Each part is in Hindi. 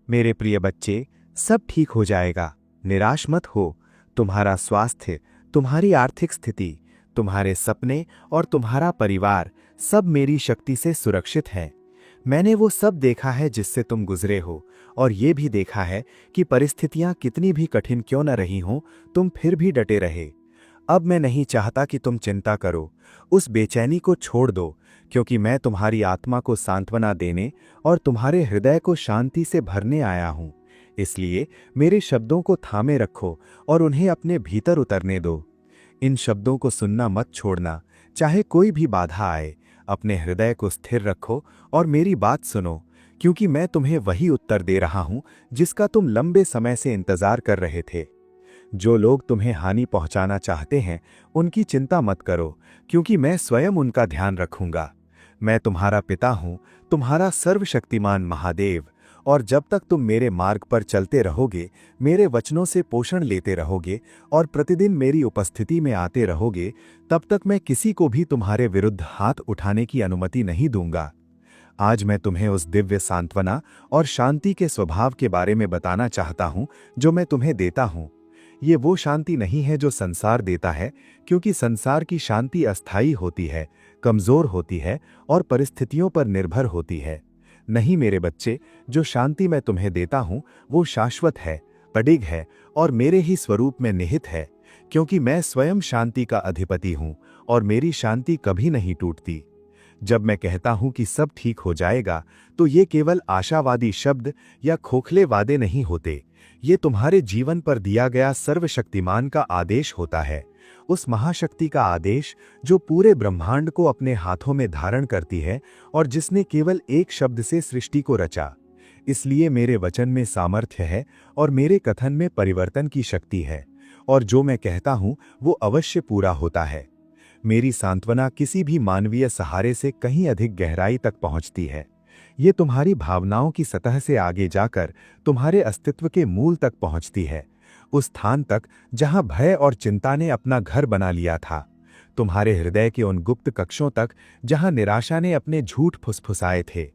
मेरे प्रिय बच्चे, सब ठीक हो जाएगा। निराश मत हो। तुम्हारा स्वास्थ्य, तुम्हारी आर्थिक स्थिति, तुम्हारे सपने और तुम्हारा परिवार सब मेरी शक्ति से सुरक्षित है। मैंने वो सब देखा है जिससे तुम गुजरे हो, और ये भी देखा है कि परिस्थितियां कितनी भी कठिन क्यों न रही हों, तुम फिर भी डटे रहे। अब मैं नहीं चाहता कि तुम चिंता करो। उस बेचैनी को छोड़ दो, क्योंकि मैं तुम्हारी आत्मा को सांत्वना देने और तुम्हारे हृदय को शांति से भरने आया हूं। इसलिए मेरे शब्दों को थामे रखो और उन्हें अपने भीतर उतरने दो। इन शब्दों को सुनना मत छोड़ना, चाहे कोई भी बाधा आए। अपने हृदय को स्थिर रखो और मेरी बात सुनो, क्योंकि मैं तुम्हें वही उत्तर दे रहा हूं जिसका तुम लंबे समय से इंतजार कर रहे थे। जो लोग तुम्हें हानि पहुंचाना चाहते हैं, उनकी चिंता मत करो, क्योंकि मैं स्वयं उनका ध्यान रखूंगा। मैं तुम्हारा पिता हूं, तुम्हारा सर्वशक्तिमान महादेव, और जब तक तुम मेरे मार्ग पर चलते रहोगे, मेरे वचनों से पोषण लेते रहोगे और प्रतिदिन मेरी उपस्थिति में आते रहोगे, तब तक मैं किसी को भी तुम्हारे विरुद्ध हाथ उठाने की अनुमति नहीं दूंगा। आज मैं तुम्हें उस दिव्य सांत्वना और शांति के स्वभाव के बारे में बताना चाहता हूं जो मैं तुम्हें देता हूं। ये वो शांति नहीं है जो संसार देता है, क्योंकि संसार की शांति अस्थायी होती है, कमजोर होती है और परिस्थितियों पर निर्भर होती है। नहीं मेरे बच्चे, जो शांति मैं तुम्हें देता हूं वो शाश्वत है, अडिग है और मेरे ही स्वरूप में निहित है, क्योंकि मैं स्वयं शांति का अधिपति हूं और मेरी शांति कभी नहीं टूटती। जब मैं कहता हूं कि सब ठीक हो जाएगा, तो ये केवल आशावादी शब्द या खोखले वादे नहीं होते। ये तुम्हारे जीवन पर दिया गया सर्वशक्तिमान का आदेश होता है, उस महाशक्ति का आदेश जो पूरे ब्रह्मांड को अपने हाथों में धारण करती है और जिसने केवल एक शब्द से सृष्टि को रचा। इसलिए मेरे वचन में सामर्थ्य है और मेरे कथन में परिवर्तन की शक्ति है, और जो मैं कहता हूं वो अवश्य पूरा होता है। मेरी सांत्वना किसी भी मानवीय सहारे से कहीं अधिक गहराई तक पहुंचती है। ये तुम्हारी भावनाओं की सतह से आगे जाकर तुम्हारे अस्तित्व के मूल तक पहुंचती है, उस स्थान तक जहां भय और चिंता ने अपना घर बना लिया था। तुम्हारे हृदय के उन गुप्त कक्षों तक जहां निराशा ने अपने झूठ फुसफुसाए थे।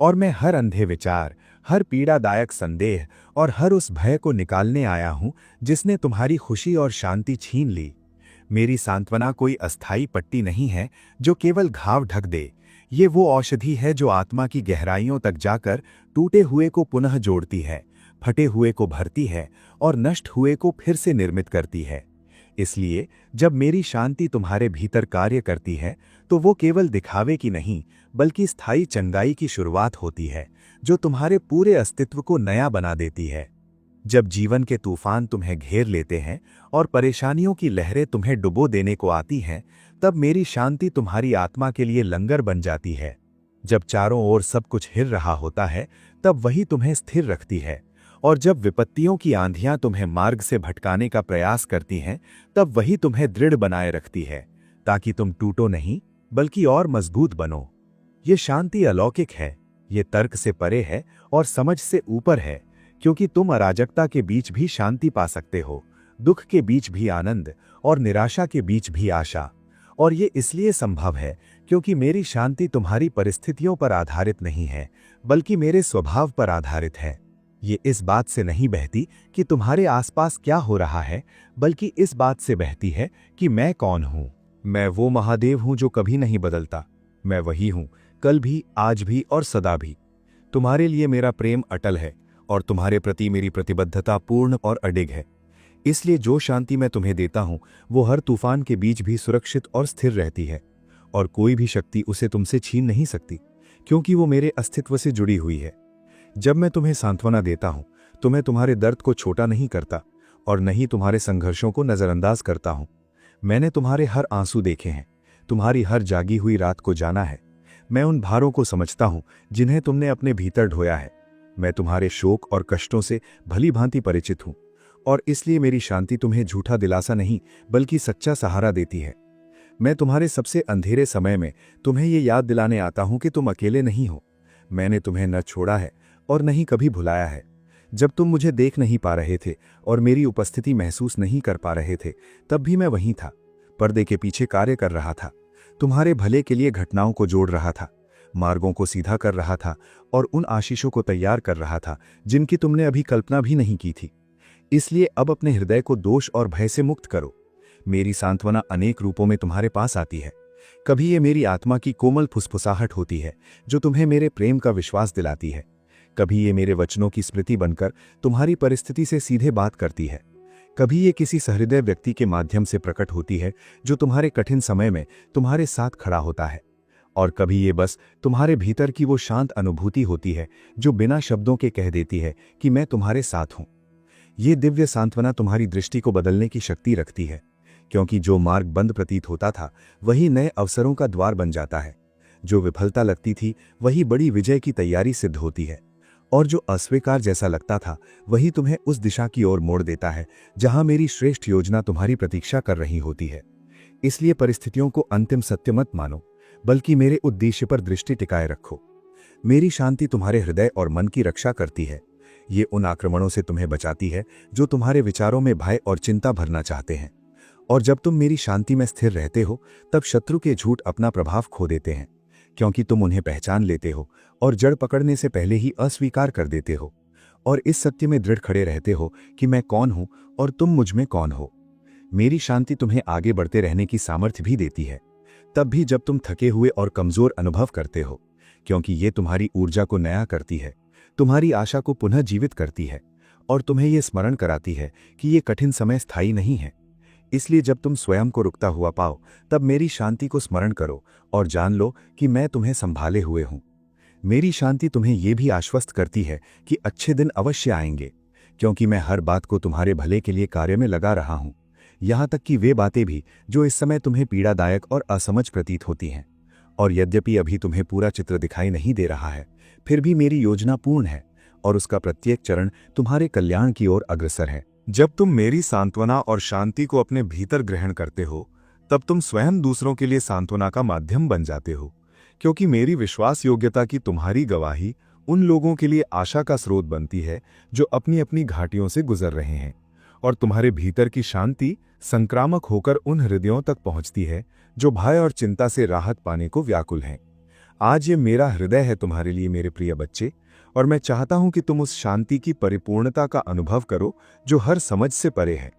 और मैं हर अंधे विचार, हर पीड़ादायक संदेह और हर उस भय को निकालने आया हूं जिसने तुम्हारी खुशी और शांति छीन ली। मेरी सांत्वना कोई अस्थायी पट्टी नहीं है जो केवल घाव ढक दे। ये वो औषधि है जो आत्मा की गहराइयों तक जाकर टूटे हुए को पुनः जोड़ती है, फटे हुए को भरती है और नष्ट हुए को फिर से निर्मित करती है। इसलिए जब मेरी शांति तुम्हारे भीतर कार्य करती है, तो वो केवल दिखावे की नहीं, बल्कि स्थायी चंगाई की शुरुआत होती है, जो तुम्हारे पूरे अस्तित्व को नया बना देती है। जब जीवन के तूफान तुम्हें घेर लेते हैं और परेशानियों की लहरें तुम्हें डुबो देने को आती हैं, तब मेरी शांति तुम्हारी आत्मा के लिए लंगर बन जाती है। जब चारों ओर सब कुछ हिल रहा होता है, तब वही तुम्हें स्थिर रखती है, और जब विपत्तियों की आंधियां तुम्हें मार्ग से भटकाने का प्रयास करती हैं, तब वही तुम्हें दृढ़ बनाए रखती है, ताकि तुम टूटो नहीं, बल्कि और मजबूत बनो। ये शांति अलौकिक है, ये तर्क से परे है और समझ से ऊपर है, क्योंकि तुम अराजकता के बीच भी शांति पा सकते हो, दुख के बीच भी आनंद और निराशा के बीच भी आशा। और ये इसलिए संभव है क्योंकि मेरी शांति तुम्हारी परिस्थितियों पर आधारित नहीं है, बल्कि मेरे स्वभाव पर आधारित है। ये इस बात से नहीं बहती कि तुम्हारे आसपास क्या हो रहा है, बल्कि इस बात से बहती है कि मैं कौन हूं। मैं वो महादेव हूं जो कभी नहीं बदलता। मैं वही हूं, कल भी, आज भी और सदा भी। तुम्हारे लिए मेरा प्रेम अटल है और तुम्हारे प्रति मेरी प्रतिबद्धता पूर्ण और अडिग है। इसलिए जो शांति मैं तुम्हें देता हूं, वो हर तूफान के बीच भी सुरक्षित और स्थिर रहती है, और कोई भी शक्ति उसे तुमसे छीन नहीं सकती, क्योंकि वो मेरे अस्तित्व से जुड़ी हुई है। जब मैं तुम्हें सांत्वना देता हूं, तो मैं तुम्हारे दर्द को छोटा नहीं करता और न ही तुम्हारे संघर्षों को नजरअंदाज करता हूं। मैंने तुम्हारे हर आंसू देखे हैं, तुम्हारी हर जागी हुई रात को जाना है। मैं उन भारों को समझता हूं जिन्हें तुमने अपने भीतर ढोया है। मैं तुम्हारे शोक और कष्टों से भली भांति परिचित हूं, और इसलिए मेरी शांति तुम्हें झूठा दिलासा नहीं, बल्कि सच्चा सहारा देती है। मैं तुम्हारे सबसे अंधेरे समय में तुम्हें ये याद दिलाने आता हूं कि तुम अकेले नहीं हो। मैंने तुम्हें न छोड़ा है और न ही कभी भुलाया है। जब तुम मुझे देख नहीं पा रहे थे और मेरी उपस्थिति महसूस नहीं कर पा रहे थे, तब भी मैं वहीं था, पर्दे के पीछे कार्य कर रहा था, तुम्हारे भले के लिए घटनाओं को जोड़ रहा था। मार्गों को सीधा कर रहा था और उन आशीषों को तैयार कर रहा था जिनकी तुमने अभी कल्पना भी नहीं की थी। इसलिए अब अपने हृदय को दोष और भय से मुक्त करो। मेरी सांत्वना अनेक रूपों में तुम्हारे पास आती है। कभी ये मेरी आत्मा की कोमल फुसफुसाहट होती है जो तुम्हें मेरे प्रेम का विश्वास दिलाती है। कभी ये मेरे वचनों की स्मृति बनकर तुम्हारी परिस्थिति से सीधे बात करती है। कभी ये किसी सहृदय व्यक्ति के माध्यम से प्रकट होती है जो तुम्हारे कठिन समय में तुम्हारे साथ खड़ा होता है। और कभी ये बस तुम्हारे भीतर की वो शांत अनुभूति होती है जो बिना शब्दों के कह देती है कि मैं तुम्हारे साथ हूं। ये दिव्य सांत्वना तुम्हारी दृष्टि को बदलने की शक्ति रखती है, क्योंकि जो मार्ग बंद प्रतीत होता था वही नए अवसरों का द्वार बन जाता है। जो विफलता लगती थी वही बड़ी विजय की तैयारी सिद्ध होती है, और जो अस्वीकार जैसा लगता था वही तुम्हें उस दिशा की ओर मोड़ देता है जहां मेरी श्रेष्ठ योजना तुम्हारी प्रतीक्षा कर रही होती है। इसलिए परिस्थितियों को अंतिम सत्य मत मानो, बल्कि मेरे उद्देश्य पर दृष्टि टिकाए रखो। मेरी शांति तुम्हारे हृदय और मन की रक्षा करती है। ये उन आक्रमणों से तुम्हें बचाती है जो तुम्हारे विचारों में भय और चिंता भरना चाहते हैं। और जब तुम मेरी शांति में स्थिर रहते हो तब शत्रु के झूठ अपना प्रभाव खो देते हैं, क्योंकि तुम उन्हें पहचान लेते हो और जड़ पकड़ने से पहले ही अस्वीकार कर देते हो, और इस सत्य में दृढ़ खड़े रहते हो कि मैं कौन हूं और तुम मुझ में कौन हो। मेरी शांति तुम्हें आगे बढ़ते रहने की सामर्थ्य भी देती है, तब भी जब तुम थके हुए और कमजोर अनुभव करते हो, क्योंकि ये तुम्हारी ऊर्जा को नया करती है, तुम्हारी आशा को पुनः जीवित करती है और तुम्हें यह स्मरण कराती है कि ये कठिन समय स्थायी नहीं है। इसलिए जब तुम स्वयं को रुकता हुआ पाओ तब मेरी शांति को स्मरण करो और जान लो कि मैं तुम्हें संभाले हुए हूं। मेरी शांति तुम्हें यह भी आश्वस्त करती है कि अच्छे दिन अवश्य आएंगे, क्योंकि मैं हर बात को तुम्हारे भले के लिए कार्य में लगा रहा हूं, यहां तक कि वे बातें भी जो इस समय तुम्हें पीड़ादायक और असमझ प्रतीत होती हैं। और यद्यपि अभी तुम्हें पूरा चित्र दिखाई नहीं दे रहा है, फिर भी मेरी योजना पूर्ण है और उसका प्रत्येक चरण तुम्हारे कल्याण की ओर अग्रसर है। जब तुम मेरी सांत्वना और शांति को अपने भीतर ग्रहण करते हो तब तुम स्वयं दूसरों के लिए सांत्वना का माध्यम बन जाते हो, क्योंकि मेरी विश्वास योग्यता की तुम्हारी गवाही उन लोगों के लिए आशा का स्रोत बनती है जो अपनी अपनी घाटियों से गुजर रहे हैं। और तुम्हारे भीतर की शांति संक्रामक होकर उन हृदयों तक पहुंचती है जो भय और चिंता से राहत पाने को व्याकुल हैं। आज ये मेरा हृदय है तुम्हारे लिए मेरे प्रिय बच्चे, और मैं चाहता हूं कि तुम उस शांति की परिपूर्णता का अनुभव करो जो हर समझ से परे है।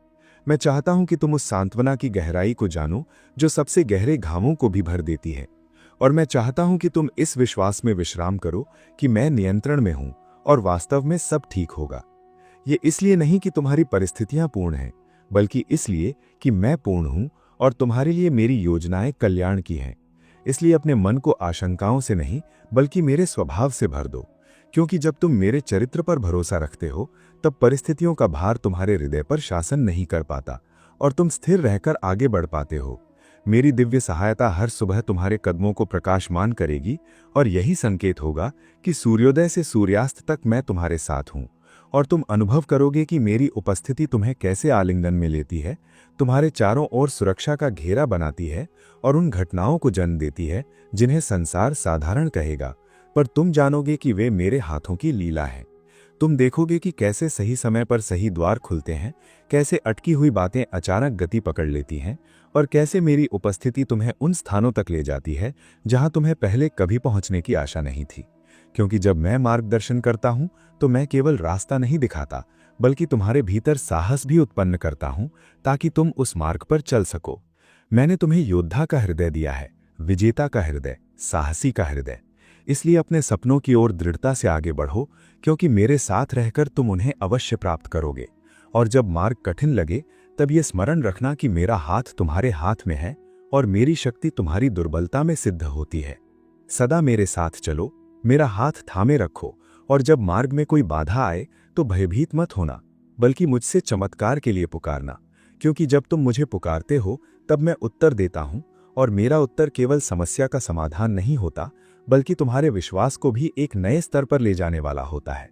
मैं चाहता हूं कि तुम उस सांत्वना की गहराई को जानो जो सबसे गहरे घावों को भी भर देती है। और मैं चाहता हूं कि तुम इस विश्वास में विश्राम करो कि मैं नियंत्रण में हूं और वास्तव में सब ठीक होगा। ये इसलिए नहीं कि तुम्हारी परिस्थितियां पूर्ण हैं, बल्कि इसलिए कि मैं पूर्ण हूं और तुम्हारे लिए मेरी योजनाएं कल्याण की हैं। इसलिए अपने मन को आशंकाओं से नहीं बल्कि मेरे स्वभाव से भर दो, क्योंकि जब तुम मेरे चरित्र पर भरोसा रखते हो तब परिस्थितियों का भार तुम्हारे हृदय पर शासन नहीं कर पाता और तुम स्थिर रहकर आगे बढ़ पाते हो। मेरी दिव्य सहायता हर सुबह तुम्हारे कदमों को प्रकाशमान करेगी और यही संकेत होगा कि सूर्योदय से सूर्यास्त तक मैं तुम्हारे साथ हूं, और तुम अनुभव करोगे कि मेरी उपस्थिति तुम्हें कैसे आलिंगन में लेती है, तुम्हारे चारों ओर सुरक्षा का घेरा बनाती है और उन घटनाओं को जन्म देती है जिन्हें संसार साधारण कहेगा, पर तुम जानोगे कि वे मेरे हाथों की लीला है। तुम देखोगे कि कैसे सही समय पर सही द्वार खुलते हैं, कैसे अटकी हुई बातें अचानक गति पकड़ लेती हैं, और कैसे मेरी उपस्थिति तुम्हें उन स्थानों तक ले जाती है जहां तुम्हें पहले कभी पहुंचने की आशा नहीं थी। क्योंकि जब मैं मार्गदर्शन करता हूं तो मैं केवल रास्ता नहीं दिखाता, बल्कि तुम्हारे भीतर साहस भी उत्पन्न करता हूं ताकि तुम उस मार्ग पर चल सको। मैंने तुम्हें योद्धा का हृदय दिया है, विजेता का हृदय, साहसी का हृदय। इसलिए अपने सपनों की ओर दृढ़ता से आगे बढ़ो, क्योंकि मेरे साथ रहकर तुम उन्हें अवश्य प्राप्त करोगे। और जब मार्ग कठिन लगे तब ये स्मरण रखना कि मेरा हाथ तुम्हारे हाथ में है और मेरी शक्ति तुम्हारी दुर्बलता में सिद्ध होती है। सदा मेरे साथ चलो, मेरा हाथ थामे रखो, और जब मार्ग में कोई बाधा आए तो भयभीत मत होना, बल्कि मुझसे चमत्कार के लिए पुकारना, क्योंकि जब तुम मुझे पुकारते हो तब मैं उत्तर देता हूं, और मेरा उत्तर केवल समस्या का समाधान नहीं होता बल्कि तुम्हारे विश्वास को भी एक नए स्तर पर ले जाने वाला होता है।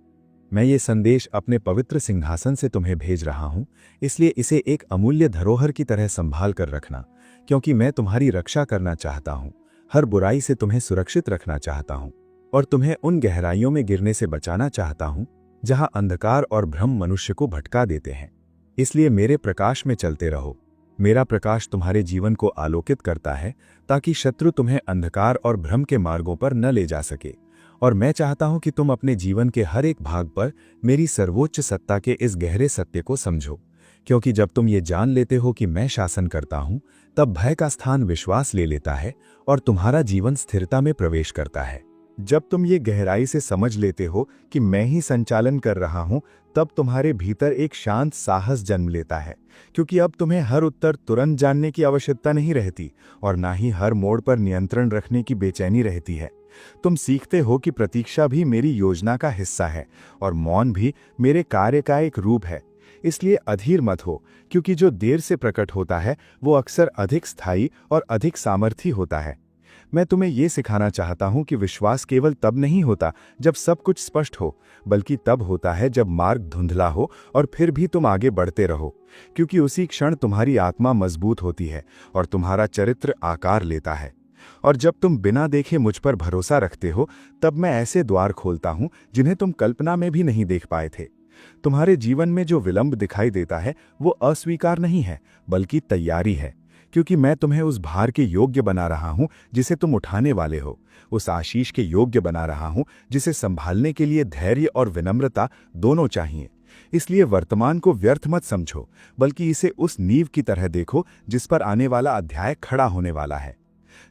मैं ये संदेश अपने पवित्र सिंहासन से तुम्हें भेज रहा हूं, इसलिए इसे एक अमूल्य धरोहर की तरह संभाल कर रखना, क्योंकि मैं तुम्हारी रक्षा करना चाहता हूं, हर बुराई से तुम्हें सुरक्षित रखना चाहता हूं, और तुम्हें उन गहराइयों में गिरने से बचाना चाहता हूं जहां अंधकार और भ्रम मनुष्य को भटका देते हैं। इसलिए मेरे प्रकाश में चलते रहो, मेरा प्रकाश तुम्हारे जीवन को आलोकित करता है ताकि शत्रु तुम्हें अंधकार और भ्रम के मार्गों पर न ले जा सके। और मैं चाहता हूं कि तुम अपने जीवन के हर एक भाग पर मेरी सर्वोच्च सत्ता के इस गहरे सत्य को समझो, क्योंकि जब तुम ये जान लेते हो कि मैं शासन करता हूं, तब भय का स्थान विश्वास ले लेता है और तुम्हारा जीवन स्थिरता में प्रवेश करता है। जब तुम ये गहराई से समझ लेते हो कि मैं ही संचालन कर रहा हूं, तब तुम्हारे भीतर एक शांत साहस जन्म लेता है, क्योंकि अब तुम्हें हर उत्तर तुरंत जानने की आवश्यकता नहीं रहती और ना ही हर मोड़ पर नियंत्रण रखने की बेचैनी रहती है। तुम सीखते हो कि प्रतीक्षा भी मेरी योजना का हिस्सा है और मौन भी मेरे कार्य का एक रूप है। इसलिए अधीर मत हो, क्योंकि जो देर से प्रकट होता है वो अक्सर अधिक स्थायी और अधिक सामर्थी होता है। मैं तुम्हें ये सिखाना चाहता हूं कि विश्वास केवल तब नहीं होता जब सब कुछ स्पष्ट हो, बल्कि तब होता है जब मार्ग धुंधला हो और फिर भी तुम आगे बढ़ते रहो, क्योंकि उसी क्षण तुम्हारी आत्मा मजबूत होती है और तुम्हारा चरित्र आकार लेता है। और जब तुम बिना देखे मुझ पर भरोसा रखते हो, तब मैं ऐसे द्वार खोलता हूं जिन्हें तुम कल्पना में भी नहीं देख पाए थे। तुम्हारे जीवन में जो विलंब दिखाई देता है वो अस्वीकार नहीं है, बल्कि तैयारी है, क्योंकि मैं तुम्हें उस भार के योग्य बना रहा हूं जिसे तुम उठाने वाले हो, उस आशीष के योग्य बना रहा हूं जिसे संभालने के लिए धैर्य और विनम्रता दोनों चाहिए। इसलिए वर्तमान को व्यर्थ मत समझो, बल्कि इसे उस नींव की तरह देखो जिस पर आने वाला अध्याय खड़ा होने वाला है।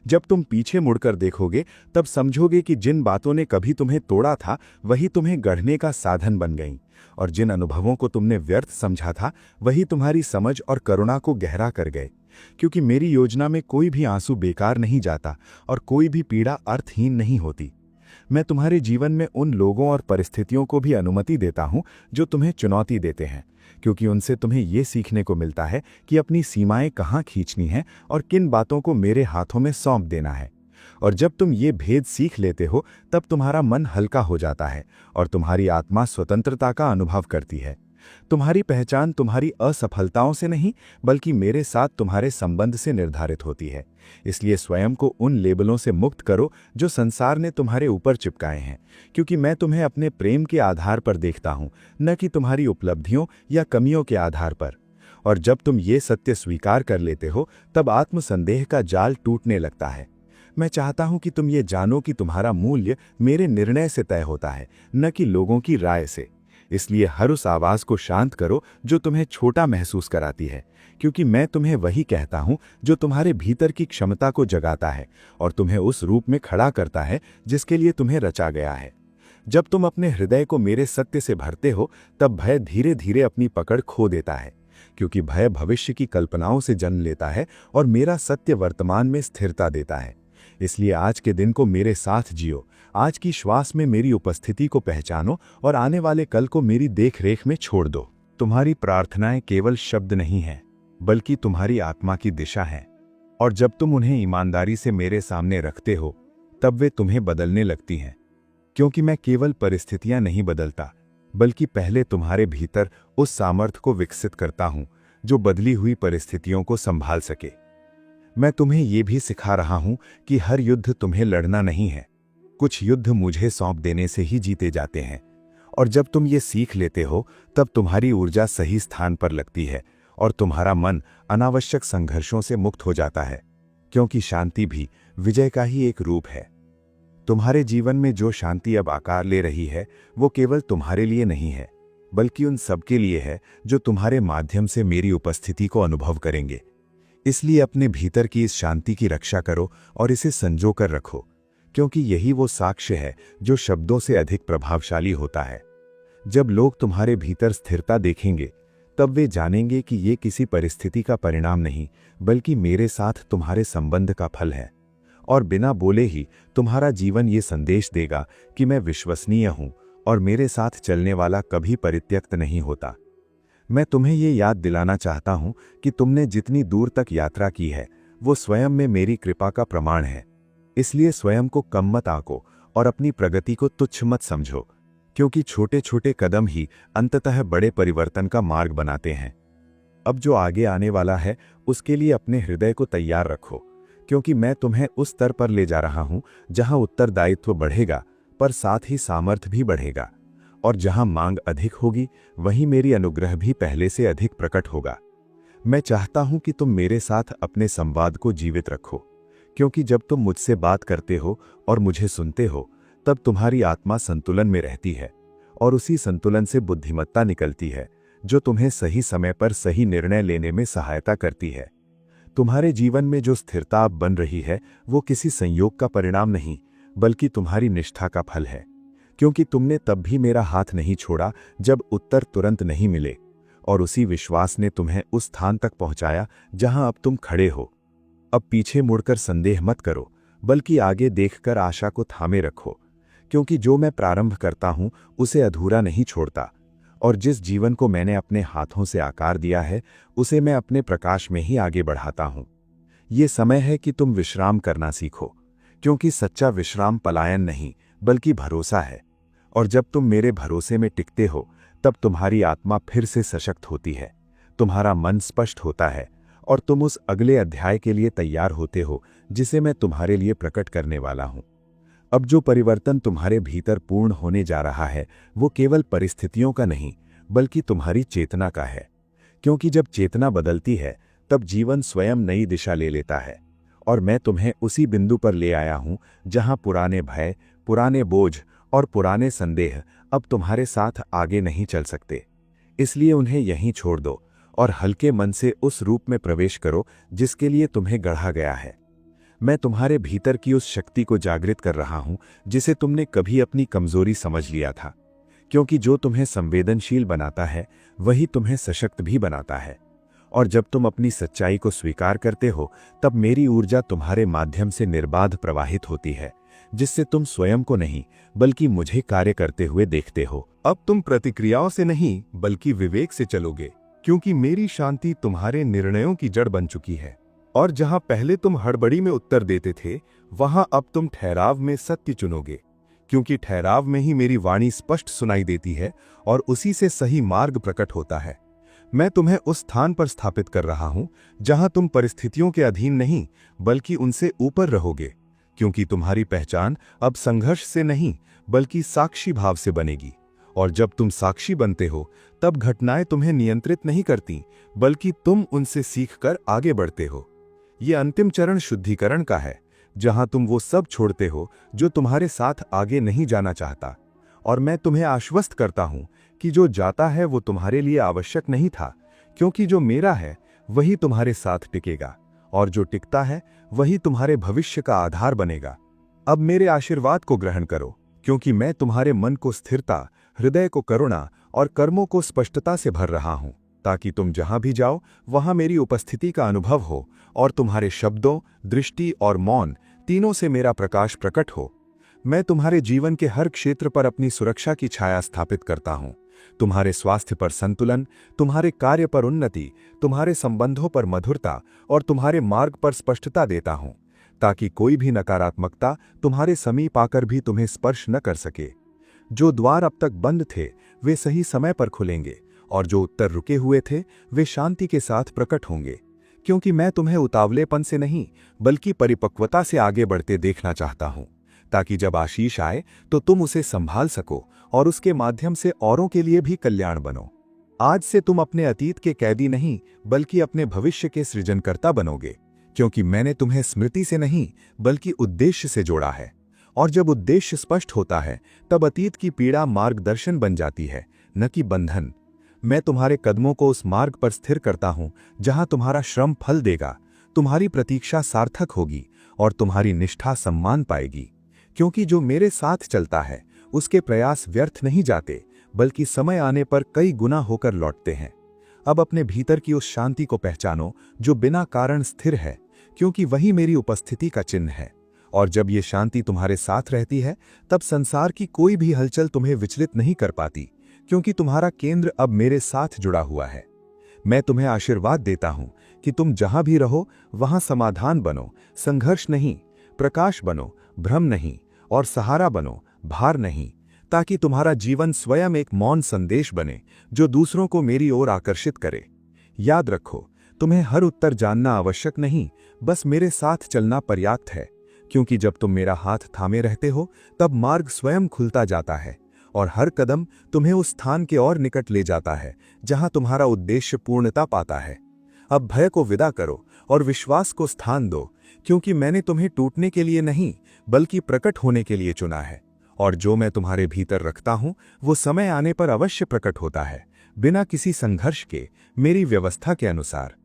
जब तुम पीछे मुड़कर देखोगे, तब समझोगे कि जिन बातों ने कभी तुम्हें तोड़ा था वही तुम्हें गढ़ने का साधन बन गईं, और जिन अनुभवों को तुमने व्यर्थ समझा था वही तुम्हारी समझ और करुणा को गहरा कर गए। क्योंकि मेरी योजना में कोई भी आंसू बेकार नहीं जाता और कोई भी पीड़ा अर्थहीन नहीं होती। मैं तुम्हारे जीवन में उन लोगों और परिस्थितियों को भी अनुमति देता हूं जो तुम्हें चुनौती देते हैं, क्योंकि उनसे तुम्हें ये सीखने को मिलता है कि अपनी सीमाएं कहाँ खींचनी हैं और किन बातों को मेरे हाथों में सौंप देना है। और जब तुम ये भेद सीख लेते हो, तब तुम्हारा मन हल्का हो जाता है और तुम्हारी आत्मा स्वतंत्रता का अनुभव करती है। तुम्हारी पहचान तुम्हारी असफलताओं से नहीं, बल्कि मेरे साथ तुम्हारे संबंध से निर्धारित होती है। इसलिए स्वयं को उन लेबलों से मुक्त करो जो संसार ने तुम्हारे ऊपर चिपकाए हैं, क्योंकि मैं तुम्हें अपने प्रेम के आधार पर देखता हूं, न कि तुम्हारी उपलब्धियों या कमियों के आधार पर। और जब तुम ये सत्य स्वीकार कर लेते हो, तब आत्मसंदेह का जाल टूटने लगता है। मैं चाहता हूं कि तुम ये जानो कि तुम्हारा मूल्य मेरे निर्णय से तय होता है, न कि लोगों की राय से। इसलिए हर उस आवाज को शांत करो जो तुम्हें छोटा महसूस कराती है, क्योंकि मैं तुम्हें वही कहता हूं जो तुम्हारे भीतर की क्षमता को जगाता है और तुम्हें उस रूप में खड़ा करता है जिसके लिए तुम्हें रचा गया है। जब तुम अपने हृदय को मेरे सत्य से भरते हो, तब भय धीरे धीरे अपनी पकड़ खो देता है, क्योंकि भय भविष्य की कल्पनाओं से जन्म लेता है और मेरा सत्य वर्तमान में स्थिरता देता है। इसलिए आज के दिन को मेरे साथ जियो, आज की श्वास में मेरी उपस्थिति को पहचानो और आने वाले कल को मेरी देखरेख में छोड़ दो। तुम्हारी प्रार्थनाएं केवल शब्द नहीं हैं, बल्कि तुम्हारी आत्मा की दिशा हैं, और जब तुम उन्हें ईमानदारी से मेरे सामने रखते हो, तब वे तुम्हें बदलने लगती हैं। क्योंकि मैं केवल परिस्थितियां नहीं बदलता, बल्कि पहले तुम्हारे भीतर उस सामर्थ्य को विकसित करता हूं जो बदली हुई परिस्थितियों को संभाल सके। मैं तुम्हें यह भी सिखा रहा हूं कि हर युद्ध तुम्हें लड़ना नहीं है, कुछ युद्ध मुझे सौंप देने से ही जीते जाते हैं। और जब तुम ये सीख लेते हो, तब तुम्हारी ऊर्जा सही स्थान पर लगती है और तुम्हारा मन अनावश्यक संघर्षों से मुक्त हो जाता है, क्योंकि शांति भी विजय का ही एक रूप है। तुम्हारे जीवन में जो शांति अब आकार ले रही है, वो केवल तुम्हारे लिए नहीं है, बल्कि उन सबके लिए है जो तुम्हारे माध्यम से मेरी उपस्थिति को अनुभव करेंगे। इसलिए अपने भीतर की इस शांति की रक्षा करो और इसे संजो कर रखो, क्योंकि यही वो साक्ष्य है जो शब्दों से अधिक प्रभावशाली होता है। जब लोग तुम्हारे भीतर स्थिरता देखेंगे, तब वे जानेंगे कि ये किसी परिस्थिति का परिणाम नहीं, बल्कि मेरे साथ तुम्हारे संबंध का फल है। और बिना बोले ही तुम्हारा जीवन ये संदेश देगा कि मैं विश्वसनीय हूं और मेरे साथ चलने वाला कभी परित्यक्त नहीं होता। मैं तुम्हें ये याद दिलाना चाहता हूं कि तुमने जितनी दूर तक यात्रा की है, वो स्वयं में मेरी कृपा का प्रमाण है। इसलिए स्वयं को कम मत आंको और अपनी प्रगति को तुच्छ मत समझो, क्योंकि छोटे छोटे कदम ही अंततः बड़े परिवर्तन का मार्ग बनाते हैं। अब जो आगे आने वाला है, उसके लिए अपने हृदय को तैयार रखो, क्योंकि मैं तुम्हें उस स्तर पर ले जा रहा हूं जहां उत्तरदायित्व बढ़ेगा, पर साथ ही सामर्थ्य भी बढ़ेगा। और जहां मांग अधिक होगी, वहीं मेरी अनुग्रह भी पहले से अधिक प्रकट होगा। मैं चाहता हूं कि तुम मेरे साथ अपने संवाद को जीवित रखो, क्योंकि जब तुम मुझसे बात करते हो और मुझे सुनते हो, तब तुम्हारी आत्मा संतुलन में रहती है, और उसी संतुलन से बुद्धिमत्ता निकलती है, जो तुम्हें सही समय पर सही निर्णय लेने में सहायता करती है। तुम्हारे जीवन में जो स्थिरता अब बन रही है, वो किसी संयोग का परिणाम नहीं, बल्कि तुम्हारी निष्ठा का फल है। क्योंकि तुमने तब भी मेरा हाथ नहीं छोड़ा जब उत्तर तुरंत नहीं मिले, और उसी विश्वास ने तुम्हें उस स्थान तक पहुंचाया जहां अब तुम खड़े हो। अब पीछे मुड़कर संदेह मत करो, बल्कि आगे देखकर आशा को थामे रखो, क्योंकि जो मैं प्रारंभ करता हूं उसे अधूरा नहीं छोड़ता, और जिस जीवन को मैंने अपने हाथों से आकार दिया है, उसे मैं अपने प्रकाश में ही आगे बढ़ाता हूं। ये समय है कि तुम विश्राम करना सीखो, क्योंकि सच्चा विश्राम पलायन नहीं, बल्कि भरोसा है। और जब तुम मेरे भरोसे में टिकते हो, तब तुम्हारी आत्मा फिर से सशक्त होती है, तुम्हारा मन स्पष्ट होता है, और तुम उस अगले अध्याय के लिए तैयार होते हो जिसे मैं तुम्हारे लिए प्रकट करने वाला हूं। अब जो परिवर्तन तुम्हारे भीतर पूर्ण होने जा रहा है, वो केवल परिस्थितियों का नहीं, बल्कि तुम्हारी चेतना का है। क्योंकि जब चेतना बदलती है, तब जीवन स्वयं नई दिशा ले लेता है, और मैं तुम्हें उसी बिंदु पर ले आया हूं जहां पुराने भय, पुराने बोझ और पुराने संदेह अब तुम्हारे साथ आगे नहीं चल सकते। इसलिए उन्हें यहीं छोड़ दो और हल्के मन से उस रूप में प्रवेश करो जिसके लिए तुम्हें गढ़ा गया है। मैं तुम्हारे भीतर की उस शक्ति को जागृत कर रहा हूं जिसे तुमने कभी अपनी कमजोरी समझ लिया था, क्योंकि जो तुम्हें संवेदनशील बनाता है वही तुम्हें सशक्त भी बनाता है। और जब तुम अपनी सच्चाई को स्वीकार करते हो, तब मेरी ऊर्जा तुम्हारे माध्यम से निर्बाध प्रवाहित होती है, जिससे तुम स्वयं को नहीं बल्कि मुझे कार्य करते हुए देखते हो। अब तुम प्रतिक्रियाओं से नहीं बल्कि विवेक से चलोगे, क्योंकि मेरी शांति तुम्हारे निर्णयों की जड़ बन चुकी है। और जहां पहले तुम हड़बड़ी में उत्तर देते थे, वहां अब तुम ठहराव में सत्य चुनोगे, क्योंकि ठहराव में ही मेरी वाणी स्पष्ट सुनाई देती है और उसी से सही मार्ग प्रकट होता है। मैं तुम्हें उस स्थान पर स्थापित कर रहा हूं जहां तुम परिस्थितियों के अधीन नहीं बल्कि उनसे ऊपर रहोगे, क्योंकि तुम्हारी पहचान अब संघर्ष से नहीं बल्कि साक्षी भाव से बनेगी। और जब तुम साक्षी बनते हो, तब घटनाएं तुम्हें नियंत्रित नहीं करती, बल्कि तुम उनसे सीखकर आगे बढ़ते हो। ये अंतिम चरण शुद्धिकरण का है, जहां तुम वो सब छोड़ते हो जो तुम्हारे साथ आगे नहीं जाना चाहता। और मैं तुम्हें आश्वस्त करता हूं कि जो जाता है वो तुम्हारे लिए आवश्यक नहीं था, क्योंकि जो मेरा है वही तुम्हारे साथ टिकेगा, और जो टिकता है वही तुम्हारे भविष्य का आधार बनेगा। अब मेरे आशीर्वाद को ग्रहण करो, क्योंकि मैं तुम्हारे मन को स्थिरता, हृदय को करुणा और कर्मों को स्पष्टता से भर रहा हूं, ताकि तुम जहां भी जाओ वहां मेरी उपस्थिति का अनुभव हो, और तुम्हारे शब्दों, दृष्टि और मौन तीनों से मेरा प्रकाश प्रकट हो। मैं तुम्हारे जीवन के हर क्षेत्र पर अपनी सुरक्षा की छाया स्थापित करता हूं। तुम्हारे स्वास्थ्य पर संतुलन, तुम्हारे कार्य पर उन्नति, तुम्हारे संबंधों पर मधुरता और तुम्हारे मार्ग पर स्पष्टता देता हूं, ताकि कोई भी नकारात्मकता तुम्हारे समीप आकर भी तुम्हें स्पर्श न कर सके। जो द्वार अब तक बंद थे वे सही समय पर खुलेंगे, और जो उत्तर रुके हुए थे वे शांति के साथ प्रकट होंगे, क्योंकि मैं तुम्हें उतावलेपन से नहीं बल्कि परिपक्वता से आगे बढ़ते देखना चाहता हूं, ताकि जब आशीष आए तो तुम उसे संभाल सको और उसके माध्यम से औरों के लिए भी कल्याण बनो। आज से तुम अपने अतीत के कैदी नहीं बल्कि अपने भविष्य के सृजनकर्ता बनोगे, क्योंकि मैंने तुम्हें स्मृति से नहीं बल्कि उद्देश्य से जोड़ा है। और जब उद्देश्य स्पष्ट होता है, तब अतीत की पीड़ा मार्गदर्शन बन जाती है, न कि बंधन। मैं तुम्हारे कदमों को उस मार्ग पर स्थिर करता हूं जहां तुम्हारा श्रम फल देगा, तुम्हारी प्रतीक्षा सार्थक होगी और तुम्हारी निष्ठा सम्मान पाएगी, क्योंकि जो मेरे साथ चलता है उसके प्रयास व्यर्थ नहीं जाते, बल्कि समय आने पर कई गुना होकर लौटते हैं। अब अपने भीतर की उस शांति को पहचानो जो बिना कारण स्थिर है, क्योंकि वही मेरी उपस्थिति का चिन्ह है। और जब ये शांति तुम्हारे साथ रहती है, तब संसार की कोई भी हलचल तुम्हें विचलित नहीं कर पाती, क्योंकि तुम्हारा केंद्र अब मेरे साथ जुड़ा हुआ है। मैं तुम्हें आशीर्वाद देता हूं कि तुम जहां भी रहो वहां समाधान बनो, संघर्ष नहीं, प्रकाश बनो, भ्रम नहीं, और सहारा बनो, भार नहीं, ताकि तुम्हारा जीवन स्वयं एक मौन संदेश बने जो दूसरों को मेरी ओर आकर्षित करे। याद रखो, तुम्हें हर उत्तर जानना आवश्यक नहीं, बस मेरे साथ चलना पर्याप्त है, क्योंकि जब तुम मेरा हाथ थामे रहते हो तब मार्ग स्वयं खुलता जाता है और हर कदम तुम्हें उस स्थान के और निकट ले जाता है जहां तुम्हारा उद्देश्य पूर्णता पाता है। अब भय को विदा करो और विश्वास को स्थान दो, क्योंकि मैंने तुम्हें टूटने के लिए नहीं बल्कि प्रकट होने के लिए चुना है। और जो मैं तुम्हारे भीतर रखता हूं वो समय आने पर अवश्य प्रकट होता है, बिना किसी संघर्ष के, मेरी व्यवस्था के अनुसार।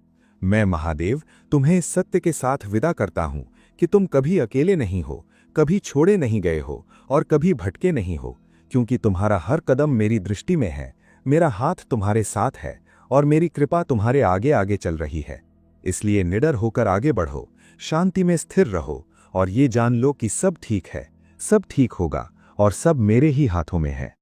मैं महादेव तुम्हें इस सत्य के साथ विदा करता हूं कि तुम कभी अकेले नहीं हो, कभी छोड़े नहीं गए हो और कभी भटके नहीं हो, क्योंकि तुम्हारा हर कदम मेरी दृष्टि में है, मेरा हाथ तुम्हारे साथ है और मेरी कृपा तुम्हारे आगे आगे चल रही है। इसलिए निडर होकर आगे बढ़ो, शांति में स्थिर रहो और ये जान लो कि सब ठीक है, सब ठीक होगा और सब मेरे ही हाथों में है।